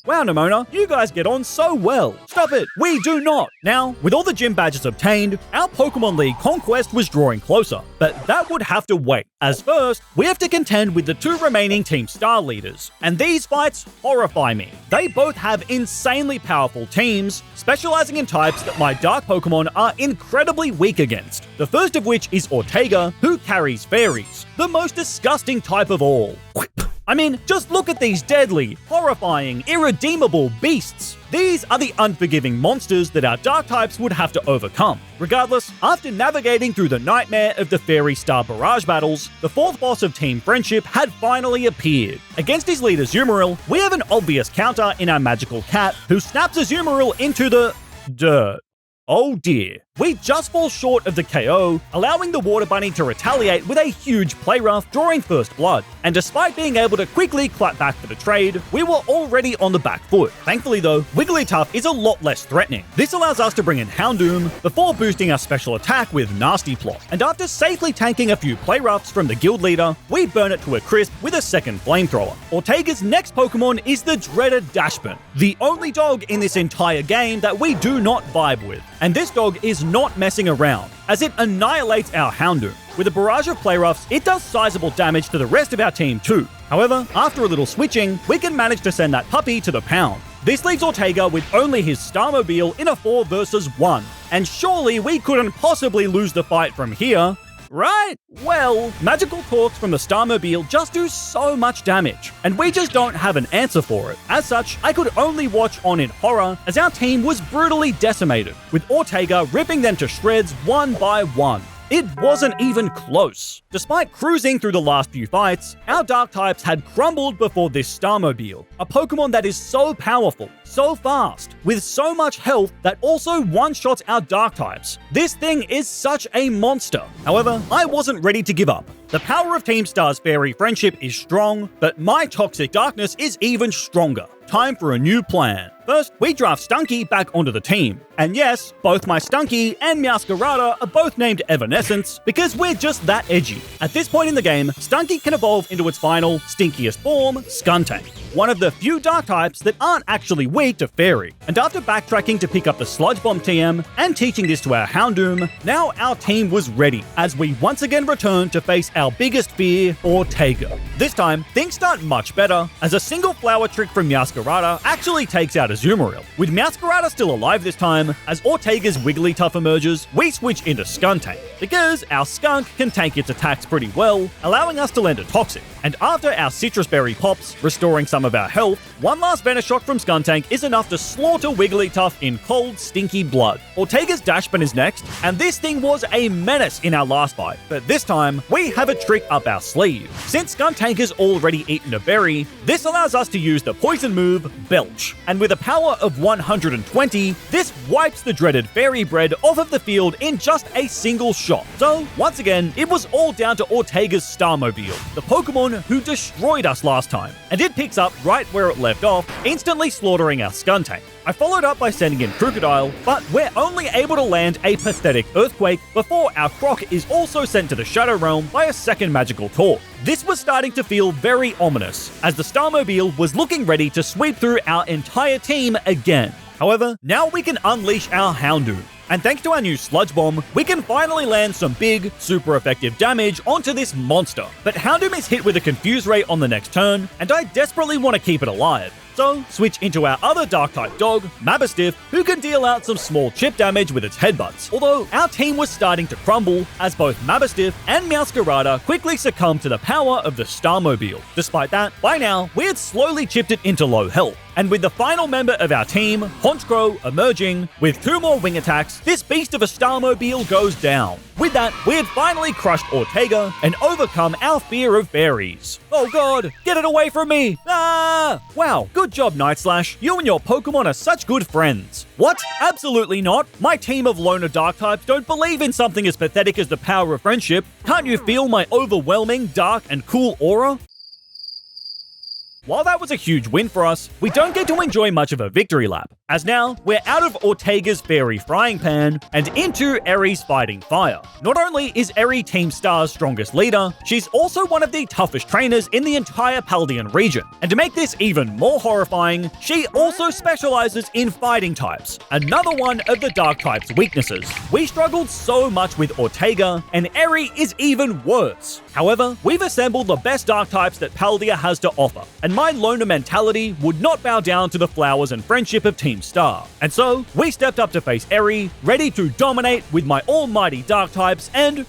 S1: Wow, Nimona, you guys get on so well. Stop it, we do not. Now, with all the gym badges obtained, our Pokemon League conquest was drawing closer, but that would have to wait, as first, we have to contend with the 2 remaining Team Star leaders, and these fights horrify me. They both have insanely powerful teams, specializing in types that my Dark Pokemon are incredibly weak against. The first of which is Ortega, who carries fairies, the most disgusting type of all. I mean, just look at these deadly, horrifying, irredeemable beasts. These are the unforgiving monsters that our dark types would have to overcome. Regardless, after navigating through the nightmare of the Fairy Star Barrage battles, the 4th boss of Team Friendship had finally appeared. Against his leader Azumarill, we have an obvious counter in our magical cat, who snaps Azumarill into the dirt. Oh dear. we just fall short of the KO, allowing the Water Bunny to retaliate with a huge play rough, drawing first blood. And despite being able to quickly clap back for the trade, we were already on the back foot. Thankfully though, Wigglytuff is a lot less threatening. This allows us to bring in Houndoom before boosting our special attack with Nasty Plot. And after safely tanking a few play roughs from the guild leader, we burn it to a crisp with a second flamethrower. Ortega's next Pokemon is the dreaded Dashbin, the only dog in this entire game that we do not vibe with. And this dog is not messing around, as it annihilates our Houndoom. With a barrage of play roughs, it does sizable damage to the rest of our team too. However, after a little switching, we can manage to send that puppy to the pound. This leaves Ortega with only his Starmobile in a 4 versus 1. And surely we couldn't possibly lose the fight from here, right? Well, magical talks from the Starmobile just do so much damage, and we just don't have an answer for it. As such, I could only watch on in horror as our team was brutally decimated, with Ortega ripping them to shreds one by one. It wasn't even close. Despite cruising through the last few fights, our Dark types had crumbled before this Starmobile, a Pokemon that is so powerful, so fast, with so much health that also one-shots our Dark types. This thing is such a monster. However, I wasn't ready to give up. The power of Team Star's fairy friendship is strong, but my toxic darkness is even stronger. Time for a new plan. First, we draft Stunky back onto the team. And yes, both my Stunky and Meowscarada are both named Evanescence because we're just that edgy. At this point in the game, Stunky can evolve into its final, stinkiest form, Skuntank, one of the few dark types that aren't actually weak to Fairy. And after backtracking to pick up the Sludge Bomb TM and teaching this to our Houndoom, now our team was ready as we once again returned to face our biggest fear, Ortega. This time, things start much better as a single flower trick from Meowscarada actually takes out Azumarill. With Meowscarada still alive this time, as Ortega's Wigglytuff emerges, we switch into Skuntank, because our Skunk can tank its attacks pretty well, allowing us to land a Toxic. And after our Citrus Berry pops, restoring some of our health, one last Venoshock from Skuntank is enough to slaughter Wigglytuff in cold, stinky blood. Ortega's Dashbin is next, and this thing was a menace in our last fight, but this time, we have a trick up our sleeve. Since Skuntank has already eaten a berry, this allows us to use the poison move, Belch. And with a power of 120, this wipes the dreaded Fairy Bread off of the field in just a single shot. So, once again, it was all down to Ortega's Starmobile, the Pokemon who destroyed us last time. And it picks up right where it left off, instantly slaughtering our Skuntank. I followed up by sending in Crocodile, but we're only able to land a pathetic Earthquake before our Croc is also sent to the Shadow Realm by a second magical Torque. This was starting to feel very ominous, as the Starmobile was looking ready to sweep through our entire team again. However, now we can unleash our Houndoom. And thanks to our new Sludge Bomb, we can finally land some big, super effective damage onto this monster. But Houndoom is hit with a Confuse Ray on the next turn, and I desperately want to keep it alive. So, switch into our other Dark-type dog, Mabastiff, who can deal out some small chip damage with its headbutts. Although, our team was starting to crumble, as both Mabastiff and Meowscarada quickly succumbed to the power of the Starmobile. Despite that, by now, we had slowly chipped it into low health. And with the final member of our team, Honchkrow, emerging, with 2 more wing attacks, this beast of a Starmobile goes down. With that, we had finally crushed Ortega and overcome our fear of fairies. Oh god, get it away from me! Ah! Wow, good job, Night Slash. You and your Pokemon are such good friends. What? Absolutely not. My team of loner dark types don't believe in something as pathetic as the power of friendship. Can't you feel my overwhelming, dark, and cool aura? While that was a huge win for us, we don't get to enjoy much of a victory lap, as now we're out of Ortega's Fairy Frying Pan and into Eri's Fighting Fire. Not only is Eri Team Star's strongest leader, she's also one of the toughest trainers in the entire Paldean region. And to make this even more horrifying, she also specializes in fighting types, another one of the dark type's weaknesses. We struggled so much with Ortega, and Eri is even worse. However, we've assembled the best dark types that Paldea has to offer, and my loner mentality would not bow down to the flowers and friendship of Team Star. And so, we stepped up to face Eri, ready to dominate with my almighty dark types, and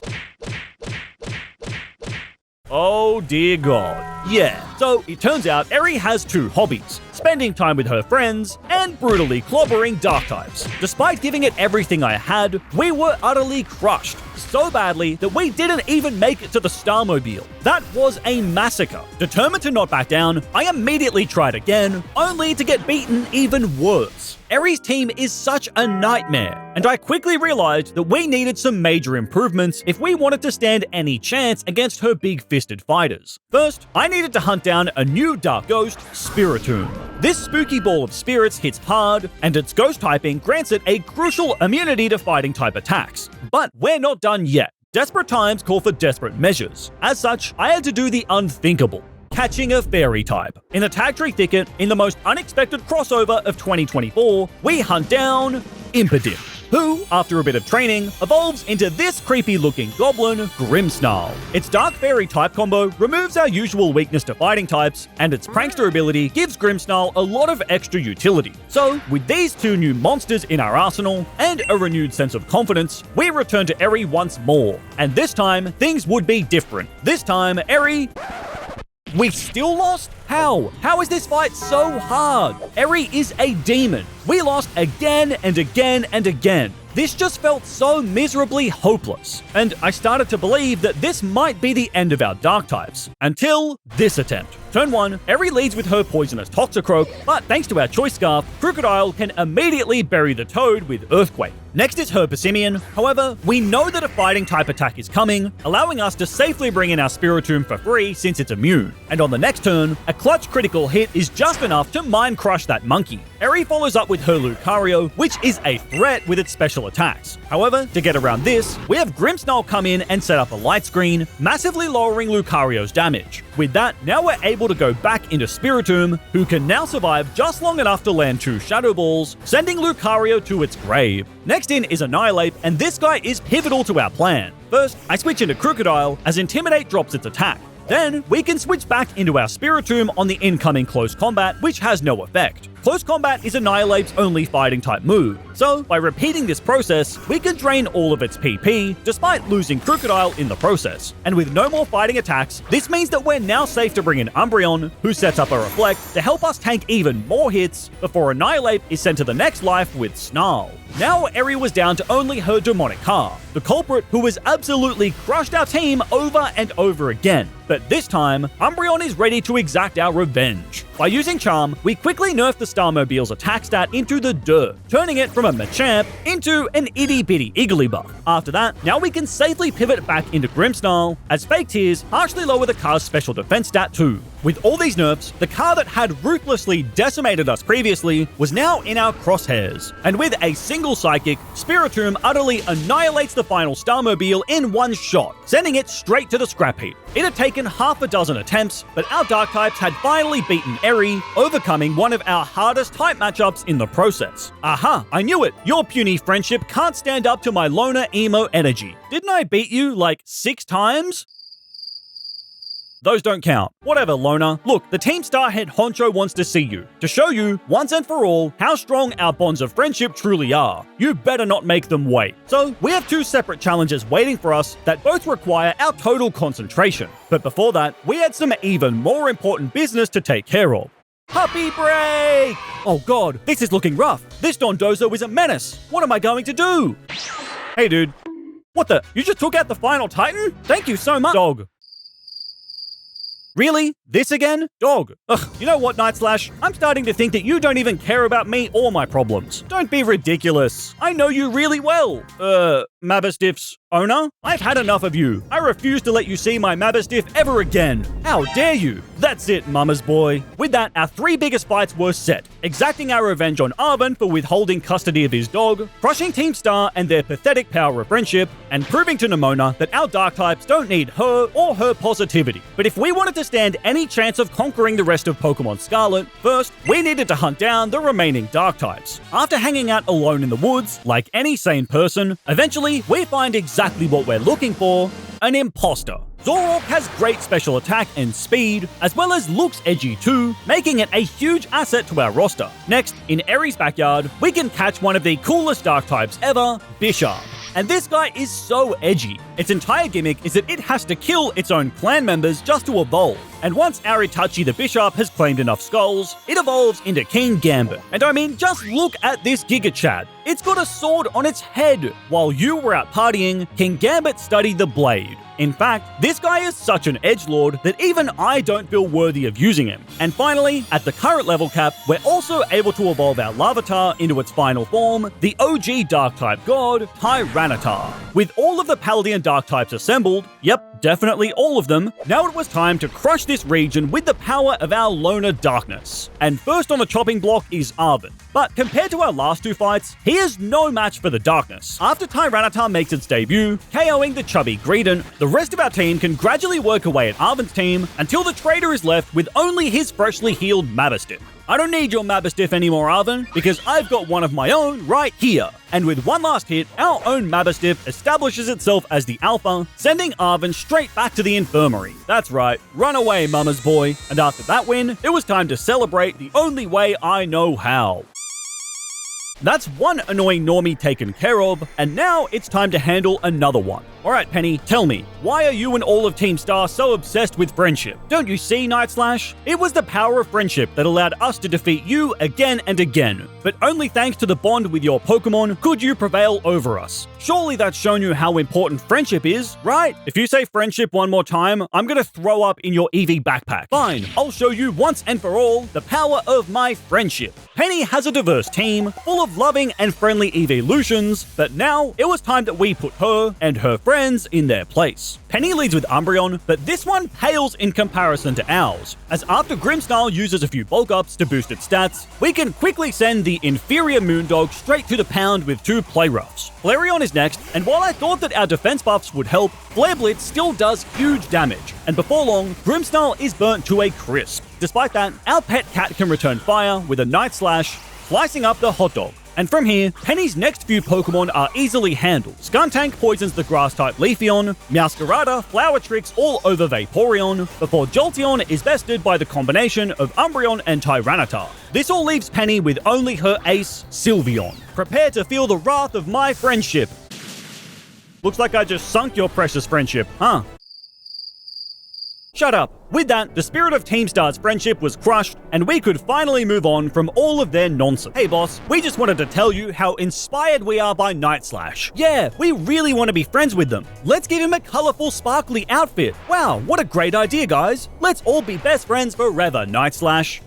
S1: oh dear god. Yeah, so it turns out Eri has 2 hobbies: spending time with her friends and brutally clobbering dark types. Despite giving it everything I had, we were utterly crushed. So badly that we didn't even make it to the Starmobile. That was a massacre. Determined to not back down, I immediately tried again, only to get beaten even worse. Eri's team is such a nightmare, and I quickly realized that we needed some major improvements if we wanted to stand any chance against her big-fisted fighters. First, I needed to hunt down a new dark ghost, Spiritomb. This spooky ball of spirits hits hard, and its ghost typing grants it a crucial immunity to fighting type attacks. But we're not done yet. Desperate times call for desperate measures. As such, I had to do the unthinkable: catching a fairy type. In the Tag Tree Thicket, in the most unexpected crossover of 2024, we hunt down Impidiff, who, after a bit of training, evolves into this creepy-looking goblin, Grimmsnarl. Its Dark Fairy type combo removes our usual weakness to fighting types, and its Prankster ability gives Grimmsnarl a lot of extra utility. So, with these two new monsters in our arsenal, and a renewed sense of confidence, we return to Eri once more. And this time, things would be different. This time, Eri... We still lost? How? How is this fight so hard? Eri is a demon. We lost again and again and again. This just felt so miserably hopeless. And I started to believe that this might be the end of our dark types. Until this attempt. Turn 1, Eri leads with her poisonous Toxicroak, but thanks to our Choice Scarf, Crocodile can immediately bury the Toad with Earthquake. Next is her Persimmon. However, we know that a fighting type attack is coming, allowing us to safely bring in our Spiritomb for free since it's immune. And on the next turn, a clutch critical hit is just enough to mind crush that monkey. Eri follows up with her Lucario, which is a threat with its special attacks. However, to get around this, we have Grimmsnarl come in and set up a light screen, massively lowering Lucario's damage. With that, now we're able to go back into Spiritomb, who can now survive just long enough to land 2 Shadow Balls, sending Lucario to its grave. Next in is Annihilate, and this guy is pivotal to our plan. First, I switch into Crocodile as Intimidate drops its attack. Then, we can switch back into our Spiritomb on the incoming Close Combat, which has no effect. Close Combat is Annihilate's only fighting type move, so by repeating this process, we can drain all of its PP, despite losing Crocodile in the process. And with no more fighting attacks, this means that we're now safe to bring in Umbreon, who sets up a Reflect to help us tank even more hits before Annihilate is sent to the next life with Snarl. Now Eri was down to only her Demonic Car, the culprit who has absolutely crushed our team over and over again. But this time, Umbreon is ready to exact our revenge. By using Charm, we quickly nerf the Starmobile's attack stat into the dirt, turning it from a Machamp into an itty-bitty Igglybuff. After that, now we can safely pivot back into Grimmsnarl, as Fake Tears harshly lower the car's special defense stat too. With all these nerfs, the car that had ruthlessly decimated us previously was now in our crosshairs. And with a single Psychic, Spiritomb utterly annihilates the final Starmobile in one shot, sending it straight to the scrap heap. It had taken half a dozen attempts, but our Dark types had finally beaten Eri, overcoming one of our hardest type matchups in the process. Aha, I knew it! Your puny friendship can't stand up to my loner emo energy. Didn't I beat you like 6 times? Those don't count. Whatever, Loner. Look, the Team Star head honcho wants to see you, to show you, once and for all, how strong our bonds of friendship truly are. You better not make them wait. So, we have 2 separate challenges waiting for us that both require our total concentration. But before that, we had some even more important business to take care of. Puppy break! Oh god, this is looking rough. This Dondozo is a menace. What am I going to do? Hey dude. What the? You just took out the final Titan? Thank you so much, dog. Really? This again? Dog. Ugh, you know what, Night Slash? I'm starting to think that you don't even care about me or my problems. Don't be ridiculous. I know you really well. Mabastiff's owner? I've had enough of you. I refuse to let you see my Mabastiff ever again. How dare you? That's it, mama's boy. With that, our 3 biggest fights were set, exacting our revenge on Arven for withholding custody of his dog, crushing Team Star and their pathetic power of friendship, and proving to Nemona that our Dark types don't need her or her positivity. But if we wanted to stand any chance of conquering the rest of Pokémon Scarlet, first, we needed to hunt down the remaining Dark types. After hanging out alone in the woods, like any sane person, eventually we find exactly what we're looking for: an imposter. Zoroark has great special attack and speed, as well as looks edgy too, making it a huge asset to our roster. Next, in Eri's backyard, we can catch one of the coolest Dark types ever, Bisharp. And this guy is so edgy. Its entire gimmick is that it has to kill its own clan members just to evolve. And once Aritachi the Bishop has claimed enough skulls, it evolves into King Gambit. And I mean, just look at this Giga Chad. It's got a sword on its head. While you were out partying, King Gambit studied the blade. In fact, this guy is such an edgelord that even I don't feel worthy of using him. And finally, at the current level cap, we're also able to evolve our Larvitar into its final form, the OG Dark-type god, Tyranitar. With all of the Paldean Dark types assembled, yep, definitely all of them, now it was time to crush this region with the power of our Loner Darkness. And first on the chopping block is Arven. But compared to our last two fights, he is no match for the Darkness. After Tyranitar makes its debut, KOing the chubby Greedent, the rest of our team can gradually work away at Arven's team until the trader is left with only his freshly healed Mabastiff. I don't need your Mabastiff anymore, Arven, because I've got one of my own right here. And with one last hit, our own Mabastiff establishes itself as the alpha, sending Arven straight back to the infirmary. That's right, run away, mama's boy. And after that win, it was time to celebrate the only way I know how. That's one annoying normie taken care of, and now it's time to handle another one. Alright Penny, tell me, why are you and all of Team Star so obsessed with friendship? Don't you see, Night Slash? It was the power of friendship that allowed us to defeat you again and again. But only thanks to the bond with your Pokemon could you prevail over us. Surely that's shown you how important friendship is, right? If you say friendship one more time, I'm gonna throw up in your Eevee backpack. Fine, I'll show you once and for all the power of my friendship. Penny has a diverse team, full of loving and friendly evolutions, but now it was time that we put her and her friends in their place. Penny leads with Umbreon, but this one pales in comparison to ours, as after Grimmsnarl uses a few bulk ups to boost its stats, we can quickly send the inferior Moondog straight to the pound with 2 Play Roughs. Flareon is next, and while I thought that our defense buffs would help, Flare Blitz still does huge damage, and before long, Grimmsnarl is burnt to a crisp. Despite that, our pet cat can return fire with a Night Slash, slicing up the hot dog. And from here, Penny's next few Pokemon are easily handled. Skuntank poisons the Grass-type Leafeon, Meowscarada Flower Tricks all over Vaporeon, before Jolteon is bested by the combination of Umbreon and Tyranitar. This all leaves Penny with only her ace, Sylveon. Prepare to feel the wrath of my friendship. Looks like I just sunk your precious friendship, huh? Shut up. With that, the spirit of Team Star's friendship was crushed, and we could finally move on from all of their nonsense. Hey boss, we just wanted to tell you how inspired we are by Night Slash. Yeah, we really want to be friends with them. Let's give him a colorful, sparkly outfit. Wow, what a great idea, guys. Let's all be best friends forever, Night Slash.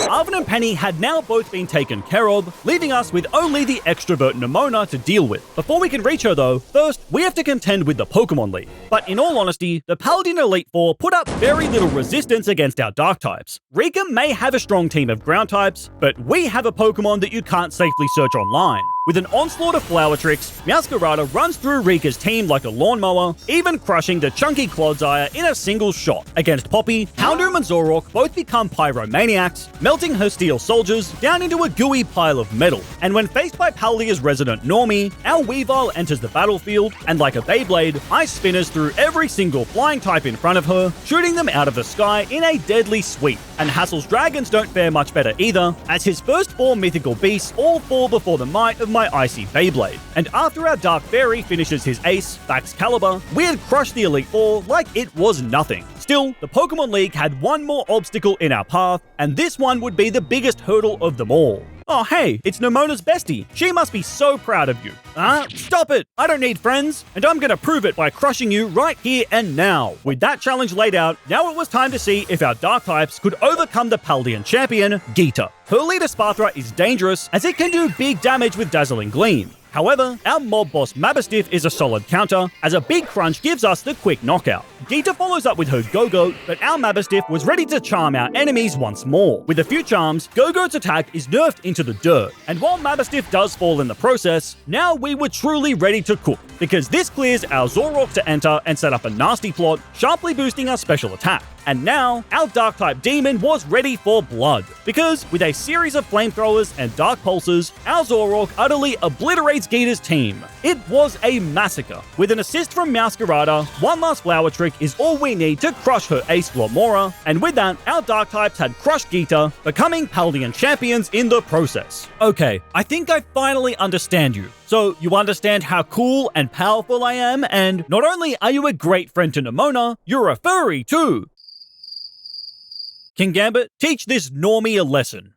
S1: Arven and Penny had now both been taken care of, leaving us with only the extrovert Nemona to deal with. Before we can reach her though, first we have to contend with the Pokemon League. But in all honesty, the Paladin Elite Four put up very little resistance against our Dark types. Rika may have a strong team of ground types, but we have a Pokemon that you can't safely search online. With an onslaught of Flower Tricks, Meowscarada runs through Rika's team like a lawnmower, even crushing the chunky Clodsire in a single shot. Against Poppy, Houndoom and Zoroark both become Pyromaniacs, melting her Steel Soldiers down into a gooey pile of metal. And when faced by Paldea's resident Normie, our Weavile enters the battlefield, and like a Beyblade, Ice spinners through every single flying type in front of her, shooting them out of the sky in a deadly sweep. And Hassle's dragons don't fare much better either, as his first 4 mythical beasts all fall before the might of my icy Beyblade. And after our Dark Fairy finishes his ace, Baxcalibur, we had crushed the Elite Four like it was nothing. Still, the Pokemon League had one more obstacle in our path, and this one would be the biggest hurdle of them all. Oh hey, it's Nemona's bestie. She must be so proud of you. Stop it! I don't need friends, and I'm gonna prove it by crushing you right here and now. With that challenge laid out, now it was time to see if our Dark types could overcome the Paldean champion, Geeta. Her leader Sparthra is dangerous, as it can do big damage with Dazzling Gleam. However, our mob boss Mabastiff is a solid counter, as a big crunch gives us the quick knockout. Geeta follows up with her Go-Goat, but our Mabastiff was ready to charm our enemies once more. With a few charms, Go-Goat's attack is nerfed into the dirt, and while Mabastiff does fall in the process, now we were truly ready to cook, because this clears our Zoroark to enter and set up a nasty plot, sharply boosting our special attack. And now, our Dark-type Demon was ready for blood, because with a series of flamethrowers and Dark Pulses, our Zoroark utterly obliterates Geeta's team. It was a massacre. With an assist from Meowscarada, one last Flower Trick is all we need to crush her ace Glomora, and with that, our Dark types had crushed Geeta, becoming Paldean champions in the process. Okay, I think I finally understand you. So, you understand how cool and powerful I am, and not only are you a great friend to Nemona, you're a furry too. King Gambit, teach this normie a lesson.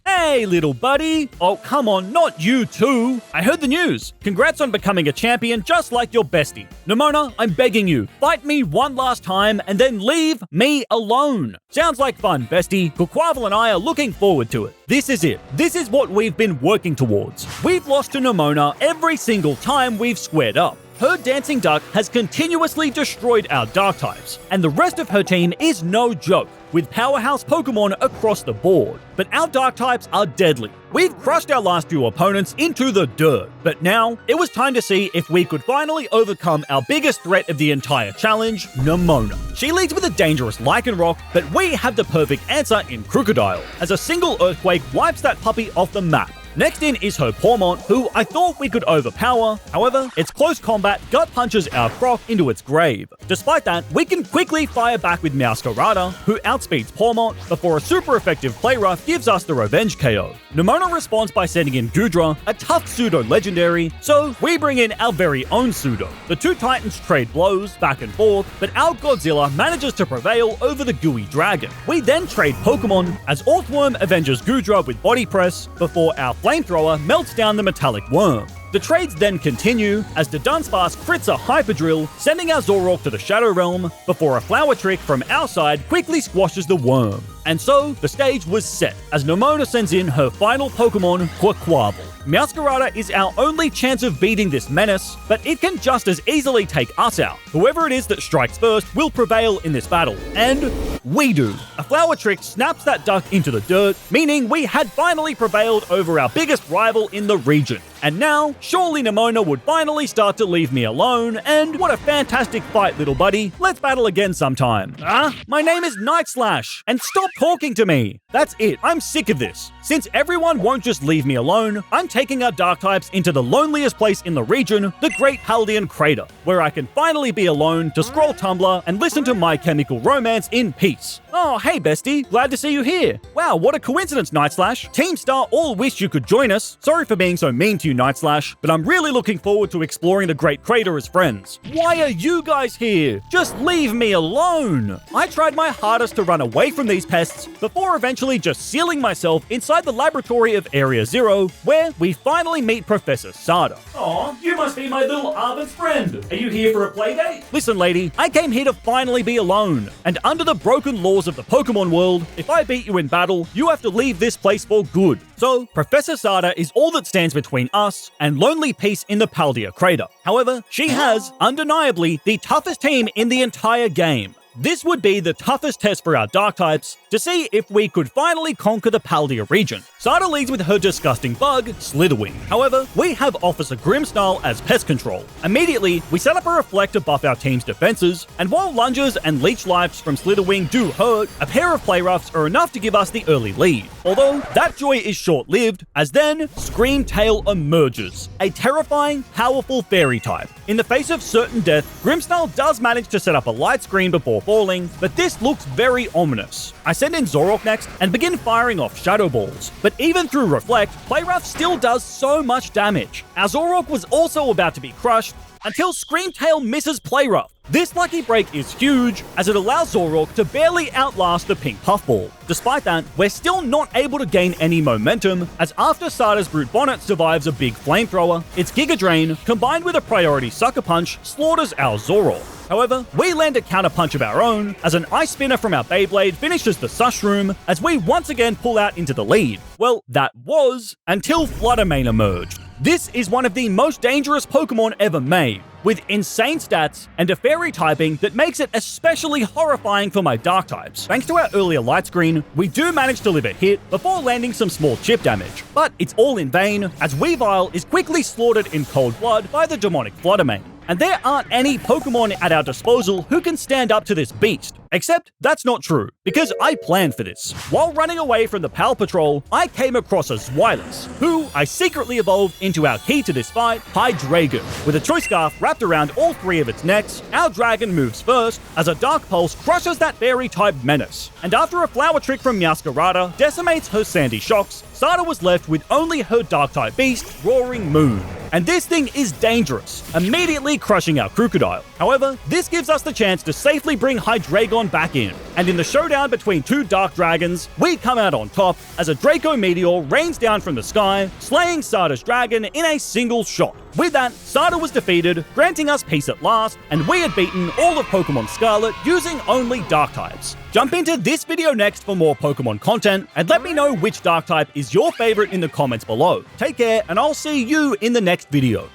S1: Hey, little buddy! Oh, come on, not you too! I heard the news! Congrats on becoming a champion just like your bestie. Nemona, I'm begging you, fight me one last time and then leave me alone! Sounds like fun, bestie. Quaquaval and I are looking forward to it. This is it. This is what we've been working towards. We've lost to Nemona every single time we've squared up. Her Dancing Duck has continuously destroyed our Dark types, and the rest of her team is no joke, with powerhouse Pokémon across the board. But our Dark types are deadly. We've crushed our last few opponents into the dirt, but now it was time to see if we could finally overcome our biggest threat of the entire challenge, Nemona. She leads with a dangerous Lycanroc, but we have the perfect answer in Crocodile, as a single Earthquake wipes that puppy off the map. Next in is her Pawmont, who I thought we could overpower. However, its close combat gut punches our Croc into its grave. Despite that, we can quickly fire back with Meowscarada, who outspeeds Pawmont, before a super effective Play Rough gives us the revenge KO. Nemona responds by sending in Goodra, a tough pseudo-legendary, so we bring in our very own pseudo. The two titans trade blows back and forth, but our Godzilla manages to prevail over the gooey dragon. We then trade Pokemon, as Orthworm avenges Goodra with Body Press, before our Flamethrower melts down the metallic worm. The trades then continue as the Dunsparce crits a Hyper Drill, sending our Zoroark to the Shadow Realm, before a Flower Trick from our side quickly squashes the worm. And so, the stage was set, as Nemona sends in her final Pokemon, Quaquaval. Meowscarada is our only chance of beating this menace, but it can just as easily take us out. Whoever it is that strikes first will prevail in this battle, and we do. A Flower Trick snaps that duck into the dirt, meaning we had finally prevailed over our biggest rival in the region. And now, surely Nemona would finally start to leave me alone, and what a fantastic fight, little buddy. Let's battle again sometime. My name is Nightslash, and stop talking to me. That's it, I'm sick of this. Since everyone won't just leave me alone, I'm taking our Dark types into the loneliest place in the region, the Great Paldean Crater, where I can finally be alone to scroll Tumblr and listen to My Chemical Romance in peace. Oh, hey bestie, glad to see you here. Wow, what a coincidence, Nightslash. Team Star all wish you could join us. Sorry for being so mean to you, Nightslash, but I'm really looking forward to exploring the Great Crater as friends. Why are you guys here? Just leave me alone. I tried my hardest to run away from these pests before eventually just sealing myself inside the laboratory of Area Zero, where we finally meet Professor Sada. Aw, you must be my little Arvin's friend. Are you here for a playdate? Listen, lady, I came here to finally be alone, and under the broken laws of the Pokemon world, if I beat you in battle, you have to leave this place for good. So, Professor Sada is all that stands between us and lonely peace in the Paldea Crater. However, she has, undeniably, the toughest team in the entire game. This would be the toughest test for our Dark types to see if we could finally conquer the Paldea region. Sada leads with her disgusting bug, Slitherwing. However, we have Officer Grimstyle as pest control. Immediately, we set up a Reflect to buff our team's defenses, and while lunges and leech lives from Slitherwing do hurt, a pair of Play Roughs are enough to give us the early lead. Although, that joy is short-lived, as then, Screamtail emerges, a terrifying, powerful fairy type. In the face of certain death, Grimstyle does manage to set up a light screen before falling, but this looks very ominous. I send in Zoroark next and begin firing off Shadow Balls, but even through Reflect, Play Rough still does so much damage. Our Zoroark was also about to be crushed until Screamtail misses Play Rough. This lucky break is huge, as it allows Zoroark to barely outlast the pink puffball. Despite that, we're still not able to gain any momentum, as after Sada's Brute Bonnet survives a big flamethrower, its Giga Drain, combined with a priority Sucker Punch, slaughters our Zoroark. However, we land a counter punch of our own, as an Ice Spinner from our Beyblade finishes the Sushroom, as we once again pull out into the lead. Well, that was, until Fluttermane emerged. This is one of the most dangerous Pokemon ever made, with insane stats and a fairy typing that makes it especially horrifying for my Dark types. Thanks to our earlier light screen, we do manage to live a hit before landing some small chip damage, but it's all in vain, as Weavile is quickly slaughtered in cold blood by the demonic Fluttermane. and there aren't any Pokemon at our disposal who can stand up to this beast. Except that's not true, because I planned for this. While running away from the Pal Patrol, I came across a Zweilous, who I secretly evolved into our key to this fight, Hydreigon. With a Choice Scarf wrapped around all 3 of its necks, our dragon moves first as a Dark Pulse crushes that Fairy-type menace. And after a Flower Trick from Meowscarada decimates her Sandy Shocks, Sada was left with only her Dark-type beast, Roaring Moon. And this thing is dangerous, immediately crushing our Crocodile. However, this gives us the chance to safely bring Hydreigon back in. And in the showdown between 2 Dark Dragons, we come out on top as a Draco Meteor rains down from the sky, slaying Sada's dragon in a single shot. With that, Sada was defeated, granting us peace at last, and we had beaten all of Pokémon Scarlet using only Dark types. Jump into this video next for more Pokemon content, and let me know which Dark type is your favorite in the comments below. Take care, and I'll see you in the next video.